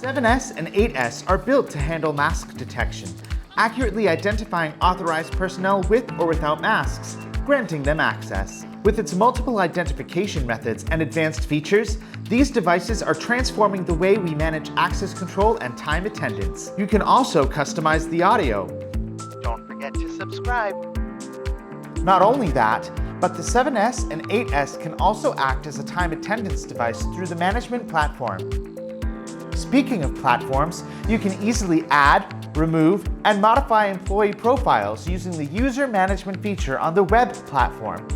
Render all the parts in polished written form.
7S and 8S are built to handle mask detection, accurately identifying authorized personnel with or without masks, granting them access. With its multiple identification methods and advanced features, these devices are transforming the way we manage access control and time attendance. You can also customize the audio. Don't forget to subscribe. Not only that, but the 7S and 8S can also act as a time attendance device through the management platform. Speaking of platforms, you can easily add, remove, and modify employee profiles using the user management feature on the web platform.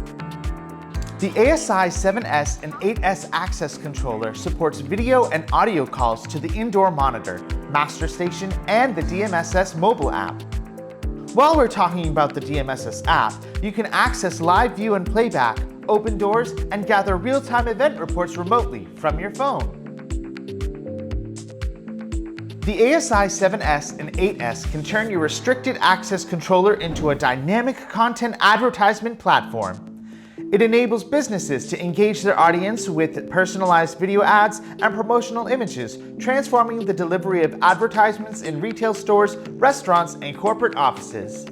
The ASI7S and 8S access controller supports video and audio calls to the indoor monitor, master station, and the DMSS mobile app. While we're talking about the DMSS app, you can access live view and playback, open doors, and gather real-time event reports remotely from your phone. The ASI7S and 8S can turn your restricted access controller into a dynamic content advertisement platform. It enables businesses to engage their audience with personalized video ads and promotional images, transforming the delivery of advertisements in retail stores, restaurants, and corporate offices.